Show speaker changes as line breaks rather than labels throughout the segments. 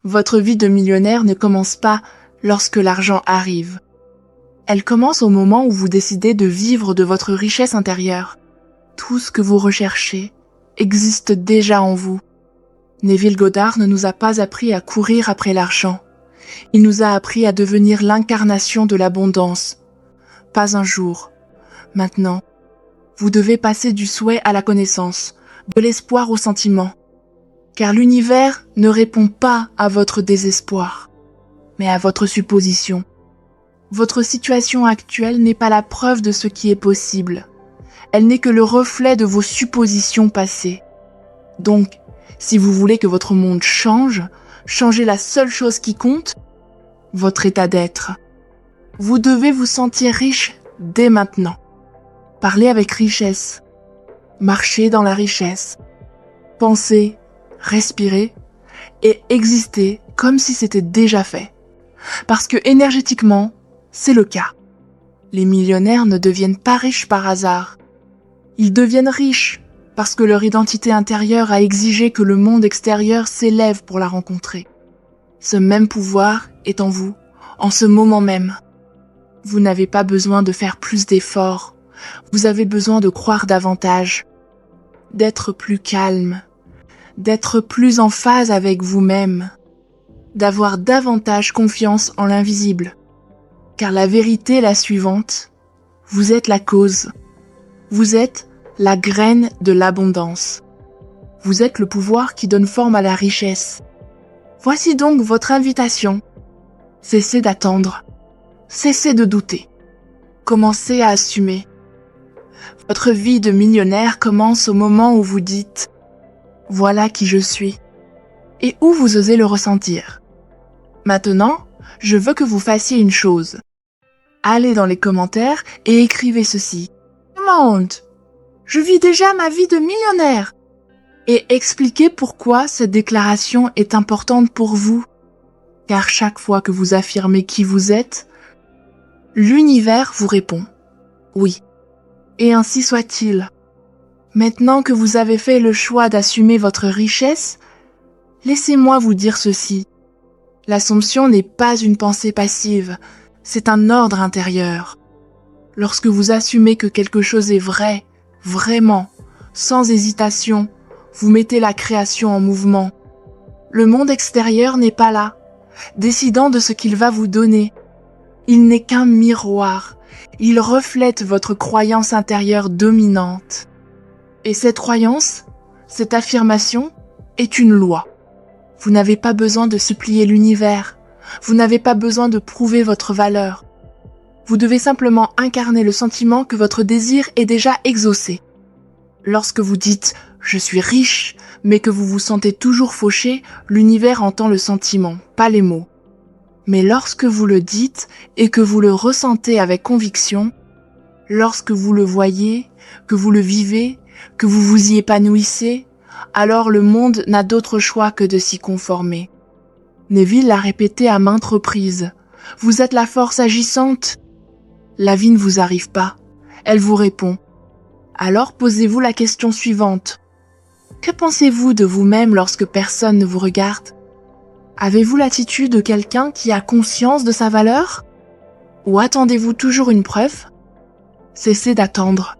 Votre vie de millionnaire ne commence pas lorsque l'argent arrive. Elle commence au moment où vous décidez de vivre de votre richesse intérieure. Tout ce que vous recherchez existe déjà en vous. Neville Goddard ne nous a pas appris à courir après l'argent. Il nous a appris à devenir l'incarnation de l'abondance. Pas un jour. Maintenant, vous devez passer du souhait à la connaissance, de l'espoir au sentiment. Car l'univers ne répond pas à votre désespoir, mais à votre supposition. Votre situation actuelle n'est pas la preuve de ce qui est possible. Elle n'est que le reflet de vos suppositions passées. Donc, si vous voulez que votre monde change, changez la seule chose qui compte, votre état d'être. Vous devez vous sentir riche dès maintenant. Parlez avec richesse. Marchez dans la richesse. Pensez, respirez et existez comme si c'était déjà fait. Parce que énergétiquement, c'est le cas. Les millionnaires ne deviennent pas riches par hasard. Ils deviennent riches parce que leur identité intérieure a exigé que le monde extérieur s'élève pour la rencontrer. Ce même pouvoir est en vous, en ce moment même. Vous n'avez pas besoin de faire plus d'efforts. Vous avez besoin de croire davantage, d'être plus calme, d'être plus en phase avec vous-même, d'avoir davantage confiance en l'invisible. Car la vérité est la suivante, vous êtes la cause. Vous êtes la graine de l'abondance. Vous êtes le pouvoir qui donne forme à la richesse. Voici donc votre invitation. Cessez d'attendre. Cessez de douter. Commencez à assumer. Votre vie de millionnaire commence au moment où vous dites « Voilà qui je suis » et où vous osez le ressentir. Maintenant, je veux que vous fassiez une chose. Allez dans les commentaires et écrivez ceci. Demande. Je vis déjà ma vie de millionnaire. Et expliquez pourquoi cette déclaration est importante pour vous. Car chaque fois que vous affirmez qui vous êtes, l'univers vous répond. Oui. Et ainsi soit-il. Maintenant que vous avez fait le choix d'assumer votre richesse, laissez-moi vous dire ceci. L'Assomption n'est pas une pensée passive, c'est un ordre intérieur. Lorsque vous assumez que quelque chose est vrai, vraiment, sans hésitation, vous mettez la création en mouvement. Le monde extérieur n'est pas là, décidant de ce qu'il va vous donner. Il n'est qu'un miroir, il reflète votre croyance intérieure dominante. Et cette croyance, cette affirmation, est une loi. Vous n'avez pas besoin de supplier l'univers, vous n'avez pas besoin de prouver votre valeur. Vous devez simplement incarner le sentiment que votre désir est déjà exaucé. Lorsque vous dites « je suis riche », mais que vous vous sentez toujours fauché, l'univers entend le sentiment, pas les mots. Mais lorsque vous le dites et que vous le ressentez avec conviction, lorsque vous le voyez, que vous le vivez, que vous vous y épanouissez, alors le monde n'a d'autre choix que de s'y conformer. Neville l'a répété à maintes reprises. Vous êtes la force agissante. La vie ne vous arrive pas, elle vous répond. Alors posez-vous la question suivante. Que pensez-vous de vous-même lorsque personne ne vous regarde? Avez-vous l'attitude de quelqu'un qui a conscience de sa valeur? Ou attendez-vous toujours une preuve? Cessez d'attendre.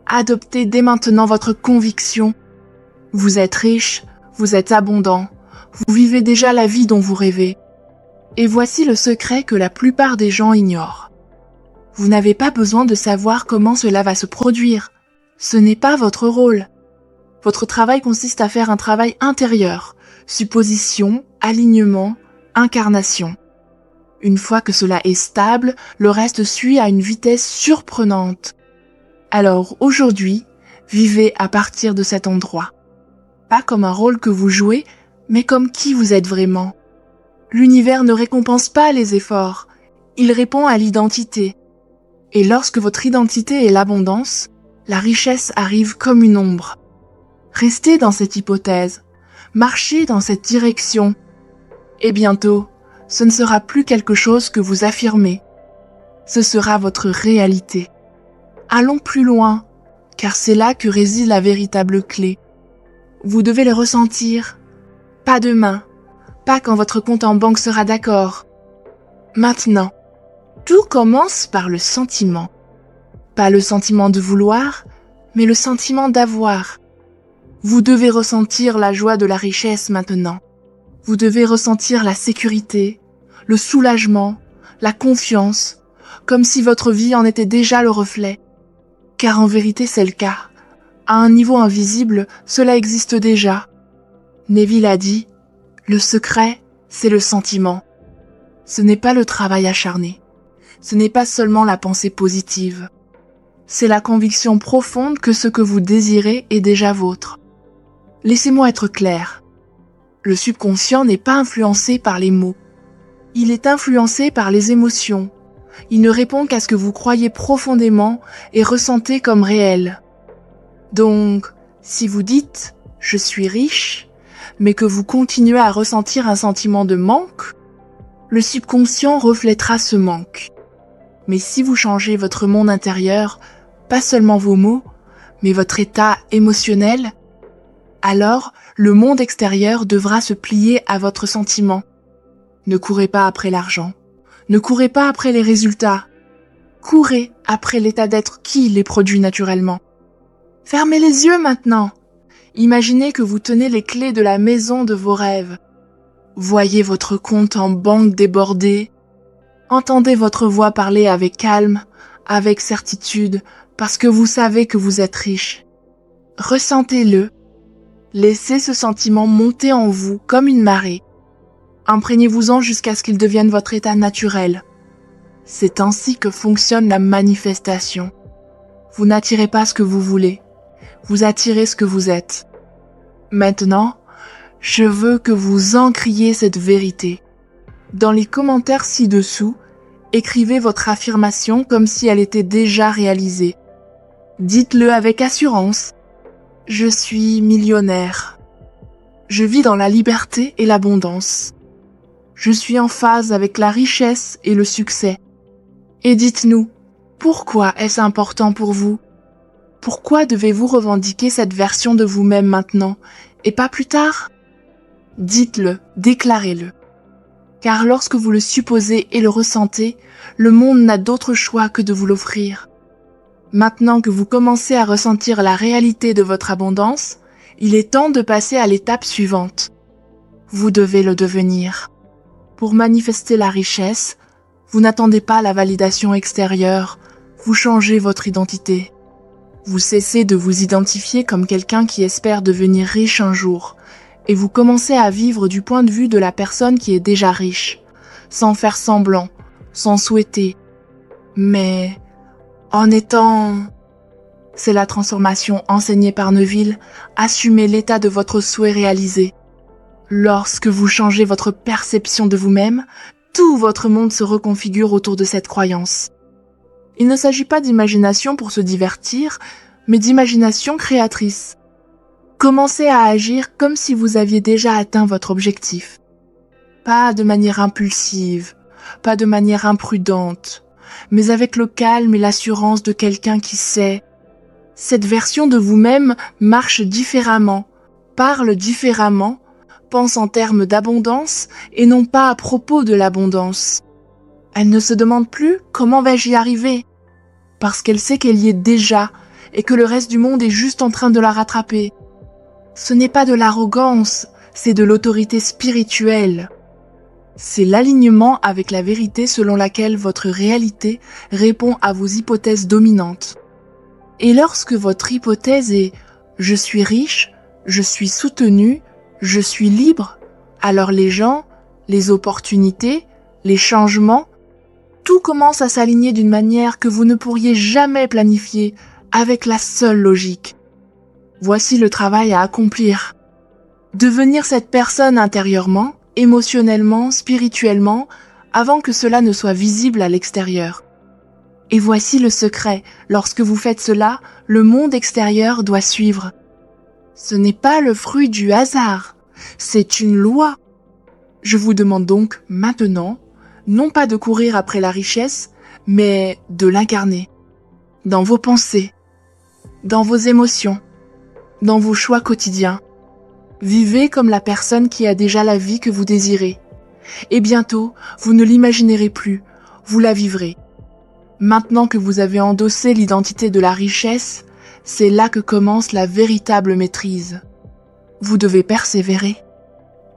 Adoptez dès maintenant votre conviction. Vous êtes riche, vous êtes abondant, vous vivez déjà la vie dont vous rêvez. Et voici le secret que la plupart des gens ignorent. Vous n'avez pas besoin de savoir comment cela va se produire. Ce n'est pas votre rôle. Votre travail consiste à faire un travail intérieur, supposition, alignement, incarnation. Une fois que cela est stable, le reste suit à une vitesse surprenante. Alors aujourd'hui, vivez à partir de cet endroit. Pas comme un rôle que vous jouez, mais comme qui vous êtes vraiment. L'univers ne récompense pas les efforts, il répond à l'identité. Et lorsque votre identité est l'abondance, la richesse arrive comme une ombre. Restez dans cette hypothèse, marchez dans cette direction. Et bientôt, ce ne sera plus quelque chose que vous affirmez. Ce sera votre réalité. Allons plus loin, car c'est là que réside la véritable clé. Vous devez le ressentir. Pas de main, pas quand votre compte en banque sera d'accord. Maintenant, tout commence par le sentiment. Pas le sentiment de vouloir, mais le sentiment d'avoir. Vous devez ressentir la joie de la richesse maintenant. Vous devez ressentir la sécurité, le soulagement, la confiance, comme si votre vie en était déjà le reflet. Car en vérité, c'est le cas. À un niveau invisible, cela existe déjà. Neville a dit, le secret, c'est le sentiment. Ce n'est pas le travail acharné. Ce n'est pas seulement la pensée positive. C'est la conviction profonde que ce que vous désirez est déjà vôtre. Laissez-moi être clair. Le subconscient n'est pas influencé par les mots. Il est influencé par les émotions. Il ne répond qu'à ce que vous croyez profondément et ressentez comme réel. Donc, si vous dites « je suis riche », mais que vous continuez à ressentir un sentiment de manque, le subconscient reflètera ce manque. Mais si vous changez votre monde intérieur, pas seulement vos mots, mais votre état émotionnel, alors le monde extérieur devra se plier à votre sentiment. Ne courez pas après l'argent. Ne courez pas après les résultats. Courez après l'état d'être qui les produit naturellement. Fermez les yeux maintenant. Imaginez que vous tenez les clés de la maison de vos rêves. Voyez votre compte en banque débordé. Entendez votre voix parler avec calme, avec certitude, parce que vous savez que vous êtes riche. Ressentez-le. Laissez ce sentiment monter en vous comme une marée. Imprégnez-vous-en jusqu'à ce qu'il devienne votre état naturel. C'est ainsi que fonctionne la manifestation. Vous n'attirez pas ce que vous voulez. Vous attirez ce que vous êtes. Maintenant, je veux que vous encriez cette vérité. Dans les commentaires ci-dessous, écrivez votre affirmation comme si elle était déjà réalisée. Dites-le avec assurance. Je suis millionnaire. Je vis dans la liberté et l'abondance. Je suis en phase avec la richesse et le succès. Et dites-nous, pourquoi est-ce important pour vous? Pourquoi devez-vous revendiquer cette version de vous-même maintenant, et pas plus tard? Dites-le, déclarez-le. Car lorsque vous le supposez et le ressentez, le monde n'a d'autre choix que de vous l'offrir. Maintenant que vous commencez à ressentir la réalité de votre abondance, il est temps de passer à l'étape suivante. Vous devez le devenir. Pour manifester la richesse, vous n'attendez pas la validation extérieure, vous changez votre identité. Vous cessez de vous identifier comme quelqu'un qui espère devenir riche un jour, et vous commencez à vivre du point de vue de la personne qui est déjà riche, sans faire semblant, sans souhaiter, mais en étant... C'est la transformation enseignée par Neville, assumez l'état de votre souhait réalisé. Lorsque vous changez votre perception de vous-même, tout votre monde se reconfigure autour de cette croyance. Il ne s'agit pas d'imagination pour se divertir, mais d'imagination créatrice. Commencez à agir comme si vous aviez déjà atteint votre objectif. Pas de manière impulsive, pas de manière imprudente, mais avec le calme et l'assurance de quelqu'un qui sait. Cette version de vous-même marche différemment, parle différemment, pense en termes d'abondance et non pas à propos de l'abondance. Elle ne se demande plus comment vais-je y arriver, parce qu'elle sait qu'elle y est déjà et que le reste du monde est juste en train de la rattraper. Ce n'est pas de l'arrogance, c'est de l'autorité spirituelle. C'est l'alignement avec la vérité selon laquelle votre réalité répond à vos hypothèses dominantes. Et lorsque votre hypothèse est « je suis riche, je suis soutenu, je suis libre », alors les gens, les opportunités, les changements, tout commence à s'aligner d'une manière que vous ne pourriez jamais planifier avec la seule logique. Voici le travail à accomplir. Devenir cette personne intérieurement, émotionnellement, spirituellement, avant que cela ne soit visible à l'extérieur. Et voici le secret, lorsque vous faites cela, le monde extérieur doit suivre. Ce n'est pas le fruit du hasard, c'est une loi. Je vous demande donc maintenant, non pas de courir après la richesse, mais de l'incarner. Dans vos pensées, dans vos émotions, dans vos choix quotidiens. Vivez comme la personne qui a déjà la vie que vous désirez. Et bientôt, vous ne l'imaginerez plus, vous la vivrez. Maintenant que vous avez endossé l'identité de la richesse, c'est là que commence la véritable maîtrise. Vous devez persévérer.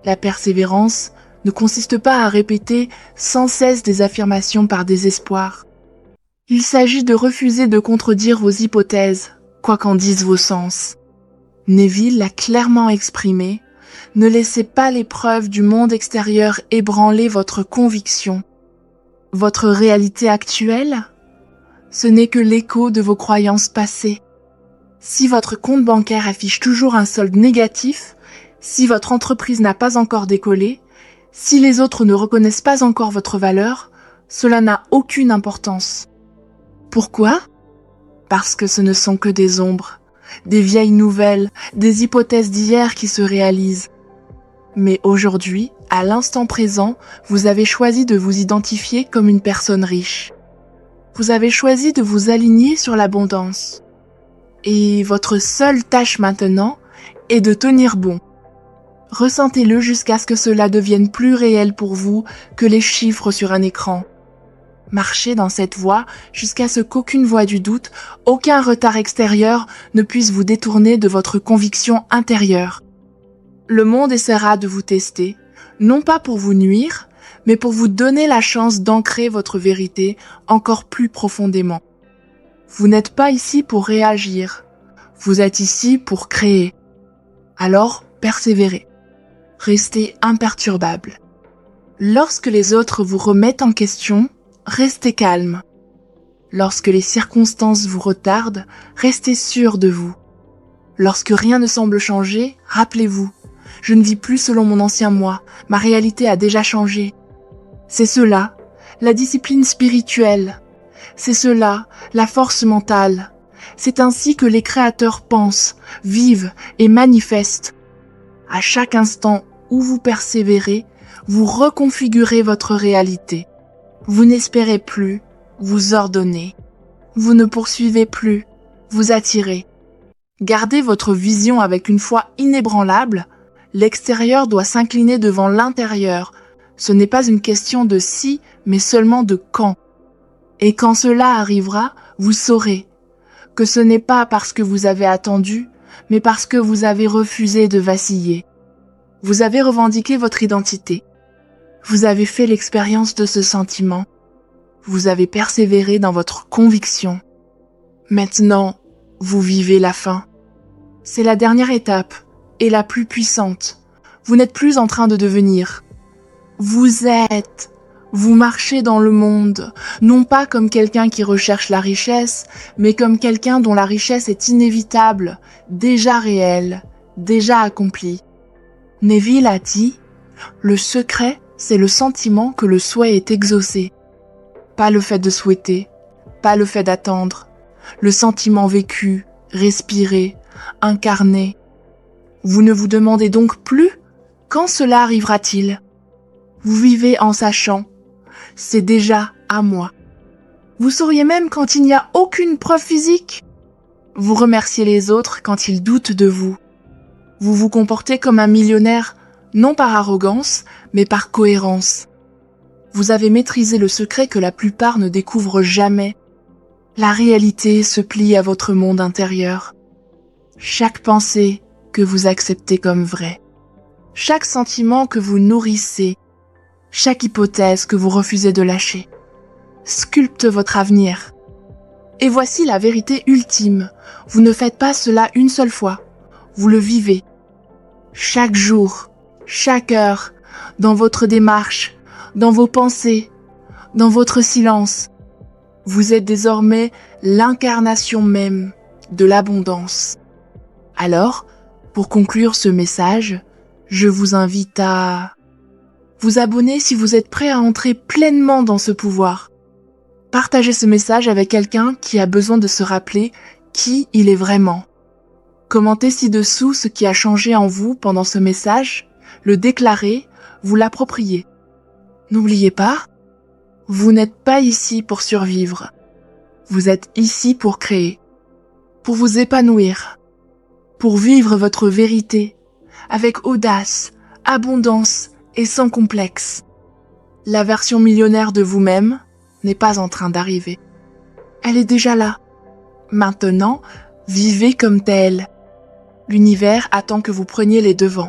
La persévérance ne consiste pas à répéter sans cesse des affirmations par désespoir. Il s'agit de refuser de contredire vos hypothèses, quoi qu'en disent vos sens. Neville l'a clairement exprimé, ne laissez pas les preuves du monde extérieur ébranler votre conviction. Votre réalité actuelle, ce n'est que l'écho de vos croyances passées. Si votre compte bancaire affiche toujours un solde négatif, si votre entreprise n'a pas encore décollé, si les autres ne reconnaissent pas encore votre valeur, cela n'a aucune importance. Pourquoi ? Parce que ce ne sont que des ombres, des vieilles nouvelles, des hypothèses d'hier qui se réalisent. Mais aujourd'hui, à l'instant présent, vous avez choisi de vous identifier comme une personne riche. Vous avez choisi de vous aligner sur l'abondance. Et votre seule tâche maintenant est de tenir bon. Ressentez-le jusqu'à ce que cela devienne plus réel pour vous que les chiffres sur un écran. Marchez dans cette voie jusqu'à ce qu'aucune voie du doute, aucun retard extérieur ne puisse vous détourner de votre conviction intérieure. Le monde essaiera de vous tester, non pas pour vous nuire, mais pour vous donner la chance d'ancrer votre vérité encore plus profondément. Vous n'êtes pas ici pour réagir, vous êtes ici pour créer. Alors, persévérez. Restez imperturbable. Lorsque les autres vous remettent en question, restez calme. Lorsque les circonstances vous retardent, restez sûr de vous. Lorsque rien ne semble changer, rappelez-vous, je ne vis plus selon mon ancien moi, ma réalité a déjà changé. C'est cela, la discipline spirituelle. C'est cela, la force mentale. C'est ainsi que les créateurs pensent, vivent et manifestent. À chaque instant où vous persévérez, vous reconfigurez votre réalité. Vous n'espérez plus, vous ordonnez. Vous ne poursuivez plus, vous attirez. Gardez votre vision avec une foi inébranlable. L'extérieur doit s'incliner devant l'intérieur. Ce n'est pas une question de si, mais seulement de quand. Et quand cela arrivera, vous saurez que ce n'est pas parce que vous avez attendu, mais parce que vous avez refusé de vaciller. Vous avez revendiqué votre identité. Vous avez fait l'expérience de ce sentiment. Vous avez persévéré dans votre conviction. Maintenant, vous vivez la fin. C'est la dernière étape et la plus puissante. Vous n'êtes plus en train de devenir. Vous êtes. Vous marchez dans le monde, non pas comme quelqu'un qui recherche la richesse, mais comme quelqu'un dont la richesse est inévitable, déjà réelle, déjà accomplie. Neville a dit, le secret, c'est le sentiment que le souhait est exaucé. Pas le fait de souhaiter, pas le fait d'attendre, le sentiment vécu, respiré, incarné. Vous ne vous demandez donc plus quand cela arrivera-t-il. Vous vivez en sachant, c'est déjà à moi. Vous sauriez même quand il n'y a aucune preuve physique. Vous remerciez les autres quand ils doutent de vous. Vous vous comportez comme un millionnaire, non par arrogance, mais par cohérence. Vous avez maîtrisé le secret que la plupart ne découvrent jamais. La réalité se plie à votre monde intérieur. Chaque pensée que vous acceptez comme vraie, chaque sentiment que vous nourrissez, chaque hypothèse que vous refusez de lâcher, sculpte votre avenir. Et voici la vérité ultime. Vous ne faites pas cela une seule fois. Vous le vivez. Chaque jour, chaque heure, dans votre démarche, dans vos pensées, dans votre silence. Vous êtes désormais l'incarnation même de l'abondance. Alors, pour conclure ce message, je vous invite à vous abonner si vous êtes prêt à entrer pleinement dans ce pouvoir. Partagez ce message avec quelqu'un qui a besoin de se rappeler qui il est vraiment. Commentez ci-dessous ce qui a changé en vous pendant ce message, le déclarer, vous l'approprier. N'oubliez pas, vous n'êtes pas ici pour survivre. Vous êtes ici pour créer, pour vous épanouir, pour vivre votre vérité, avec audace, abondance et sans complexe. La version millionnaire de vous-même n'est pas en train d'arriver. Elle est déjà là. Maintenant, vivez comme tel. L'univers attend que vous preniez les devants.